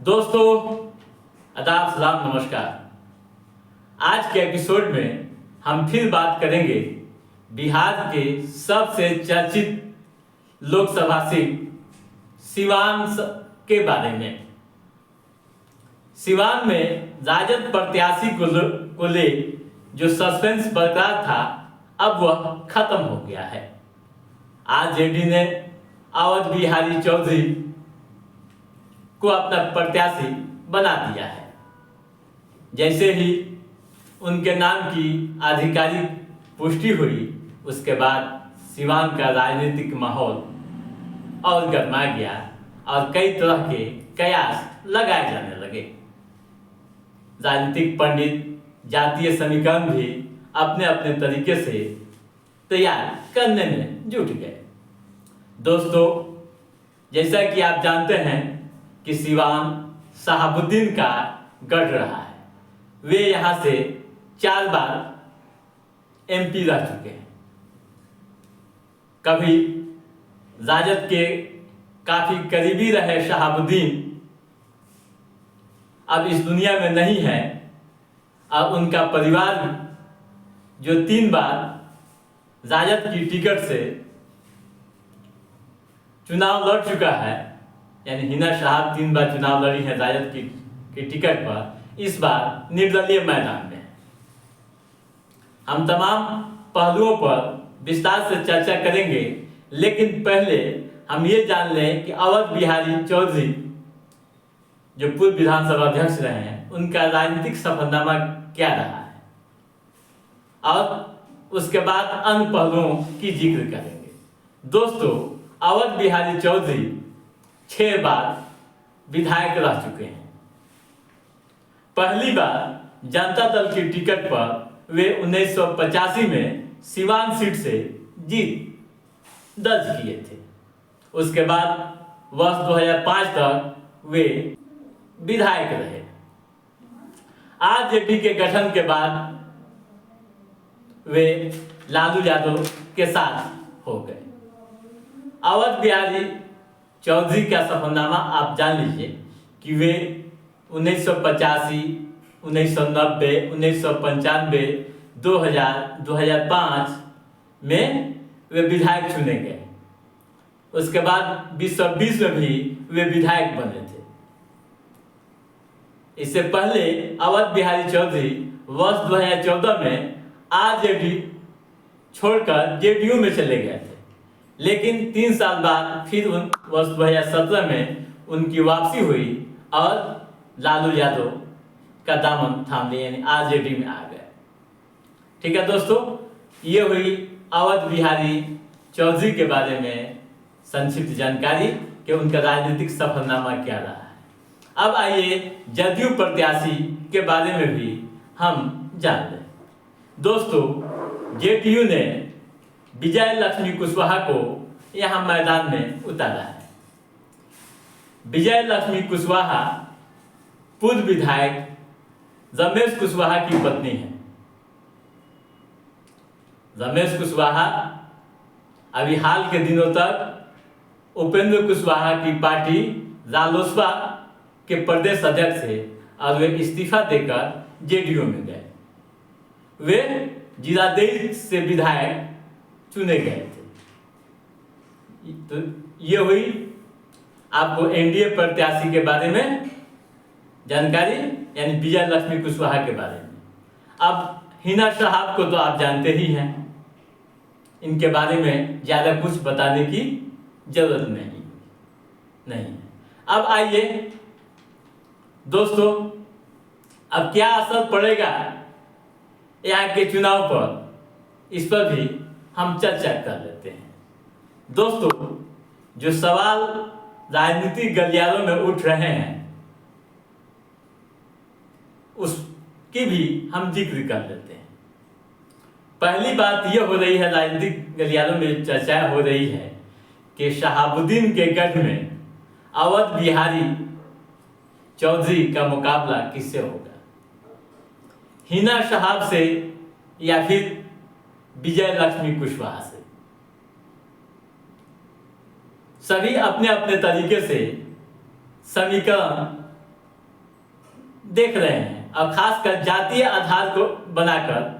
दोस्तों, आदाब, सलाम, नमस्कार। आज के एपिसोड में हम फिर बात करेंगे बिहार के सबसे चर्चित लोकसभा सीट सिवान के बारे में। सिवान में राजद प्रत्याशी को ले जो सस्पेंस बरकरार था, अब वह खत्म हो गया है। आरजेडी ने अवध बिहारी चौधरी को अपना प्रत्याशी बना दिया है। जैसे ही उनके नाम की आधिकारिक पुष्टि हुई, उसके बाद सिवान का राजनीतिक माहौल और गरमा गया और कई तरह के कयास लगाए जाने लगे। राजनीतिक पंडित जातीय समीकरण भी अपने अपने तरीके से तैयार करने में जुट गए। दोस्तों, जैसा कि आप जानते हैं कि सिवान शहाबुद्दीन का गढ़ रहा है। वे यहाँ से 4 बार एमपी रह चुके हैं। कभी राजद के काफी करीबी रहे शहाबुद्दीन, अब इस दुनिया में नहीं है। अब उनका परिवार जो 3 बार राजद की टिकट से चुनाव लड़ चुका है, यानी हिना शहाब 3 बार चुनाव लड़ी है राजद की टिकट पर, इस बार निर्दलीय मैदान में। हम तमाम पहलुओं पर विस्तार से चर्चा करेंगे, लेकिन पहले हम ये जान लें कि अवध बिहारी चौधरी जो पूर्व विधानसभा अध्यक्ष रहे हैं, उनका राजनीतिक सफरनामा क्या रहा है, और उसके बाद अन्य पहलुओं की जिक्र करेंगे। दोस्तों, अवध बिहारी चौधरी 6 बार विधायक रह चुके हैं। पहली बार जनता दल की टिकट पर वे 1985 में सिवान सीट से जीत दर्ज किए थे। उसके बाद वर्ष 2005 तक वे विधायक रहे। आरजेडी के गठन के बाद वे लालू यादव के साथ हो गए। अवध बिहारी चौधरी का सफरनामा आप जान लीजिए कि वे 1985, 1990, 1995, 2000, 2005 में वे विधायक चुने गए। उसके बाद 2020 में भी वे विधायक बने थे। इससे पहले अवध बिहारी चौधरी वर्ष 2014 में आरजेडी छोड़कर जेडीयू में चले गए थे, लेकिन 3 साल बाद फिर वर्ष 2017 में उनकी वापसी हुई और लालू यादव का दामन थाम लिया, यानी आरजेडी में आ गए। ठीक है दोस्तों, ये हुई अवध बिहारी चौधरी के बारे में संक्षिप्त जानकारी कि उनका राजनीतिक सफरनामा क्या रहा है। अब आइए जदयू प्रत्याशी के बारे में भी हम जान लें। दोस्तों, जेडीयू ने विजय लक्ष्मी कुशवाहा को यहां मैदान में उतारा है। विजय लक्ष्मी कुशवाहा पूर्व विधायक रमेश कुशवाहा की पत्नी है। रमेश कुशवाहा अभी हाल के दिनों तक उपेंद्र कुशवाहा की पार्टी रालोसपा के प्रदेश अध्यक्ष थे और वे इस्तीफा देकर जेडीयू में गए। वे जीरादेई से विधायक चुने गए थे। तो ये हुई आपको एनडीए प्रत्याशी के बारे में जानकारी, यानी विजय लक्ष्मी कुशवाहा के बारे में। अब हिना शहाब को तो आप जानते ही हैं, इनके बारे में ज़्यादा कुछ बताने की जरूरत नहीं है। अब आइए दोस्तों, अब क्या असर पड़ेगा यहाँ के चुनाव पर, इस पर भी हम चर्चा कर लेते हैं। दोस्तों, जो सवाल राजनीतिक गलियारों में उठ रहे हैं, उसकी भी हम जिक्र कर लेते हैं। पहली बात यह हो रही है, राजनीतिक गलियारों में चर्चा हो रही है कि शहाबुद्दीन के गढ़ में अवध बिहारी चौधरी का मुकाबला किससे होगा, हिना शहाब से या फिर विजय लक्ष्मी कुशवाहा से। सभी अपने अपने तरीके से समीकरण देख रहे हैं और खासकर जातीय आधार को बनाकर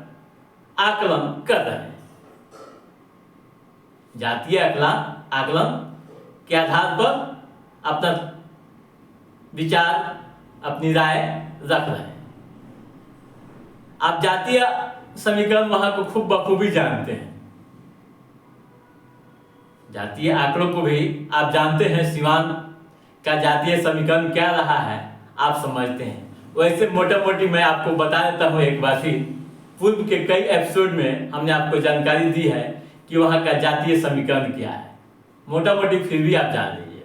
आकलन कर रहे हैं। जातीय आकलन के आधार पर अपना विचार, अपनी राय रख रहे हैं। आप जातीय समीकरण वहां को खूब बखूबी जानते हैं, जातीय आंकड़ों को भी आप जानते हैं। सिवान का जातीय समीकरण क्या रहा है आप समझते हैं। वैसे मोटा मोटी मैं आपको बता देता हूं एक बार फिर। पूर्व के कई एपिसोड में हमने आपको जानकारी दी है कि वहां का जातीय समीकरण क्या है, मोटा मोटी फिर भी आप जान लीजिए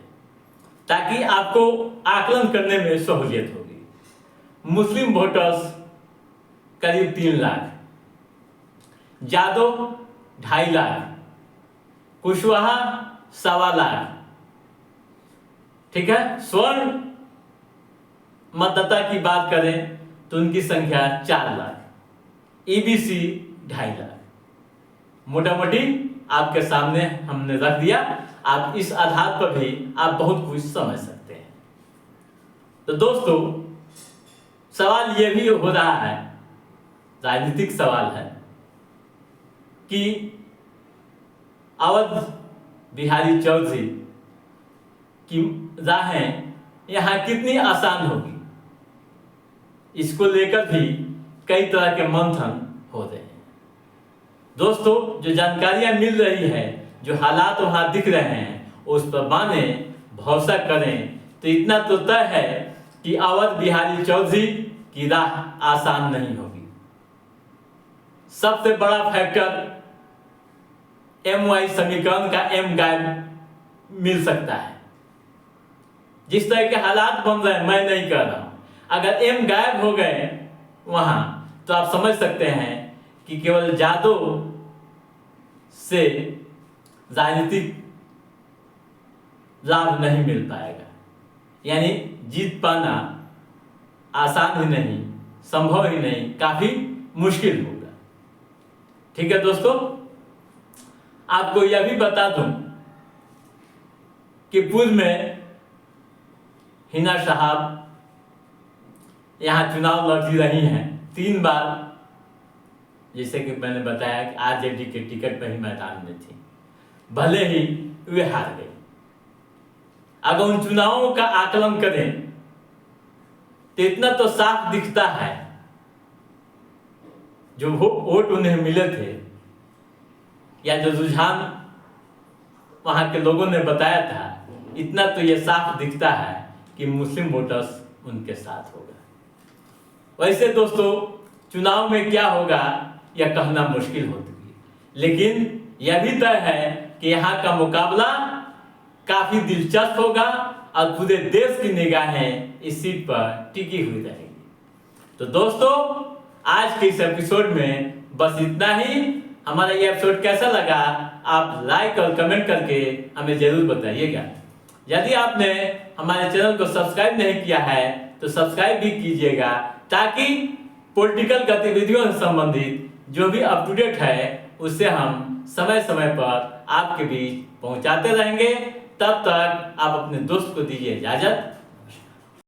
ताकि आपको आकलन करने में सहूलियत होगी। मुस्लिम वोटर्स करीब 3 लाख, यादव 2.5 लाख, कुशवाहा 1.25 लाख, ठीक है। स्वर्ण मतदाता की बात करें तो उनकी संख्या 4 लाख, ईबीसी 2.5 लाख। मोटा मोटी आपके सामने हमने रख दिया, आप इस आधार पर भी आप बहुत कुछ समझ सकते हैं। तो दोस्तों, सवाल यह भी हो रहा है, राजनीतिक सवाल है कि अवध बिहारी चौधरी की राहें यहाँ कितनी आसान होगी, इसको लेकर भी कई तरह के मंथन हो रहे हैं। दोस्तों, जो जानकारियां मिल रही है, जो हालात वहां दिख रहे हैं, उस पर माने भरोसा करें तो इतना तो तय है कि अवध बिहारी चौधरी की राह आसान नहीं होगी। सबसे बड़ा फैक्टर MY समीकरण का M गायब मिल सकता है। जिस तरह के हालात बन रहे हैं, मैं नहीं कह रहा हूं, अगर M गायब हो गए वहां तो आप समझ सकते हैं कि केवल यादव से राजनीतिक लाभ नहीं मिल पाएगा, यानी जीत पाना आसान ही नहीं, संभव ही नहीं, काफी मुश्किल होगा। ठीक है दोस्तों, आपको यह भी बता दूं कि पूर्व में हिना साहब यहां चुनाव लड़ी रही हैं 3 बार, जैसे कि मैंने बताया कि आरजेडी के टिकट पर ही मैदान में थी, भले ही वे हार गए। अगर उन चुनावों का आकलन करें तो इतना तो साफ दिखता है, जो वोट उन्हें मिले थे या जो रुझान वहां के लोगों ने बताया था, इतना तो यह साफ दिखता है कि मुस्लिम वोटर्स उनके साथ होगा। वैसे दोस्तों, चुनाव में क्या होगा यह कहना मुश्किल होती है, लेकिन यह भी तय है कि यहाँ का मुकाबला काफी दिलचस्प होगा और पूरे देश की निगाहें इस सीट पर टिकी हुई रहेगी। तो दोस्तों, आज के इस एपिसोड में बस इतना ही। हमारा ये एपिसोड कैसा लगा आप लाइक और कमेंट करके हमें जरूर बताइएगा। यदि आपने हमारे चैनल को सब्सक्राइब नहीं किया है तो सब्सक्राइब भी कीजिएगा, ताकि पॉलिटिकल गतिविधियों से संबंधित जो भी अप टू डेट है उससे हम समय समय पर आपके बीच पहुंचाते रहेंगे। तब तक आप अपने दोस्त को दीजिए इजाजत।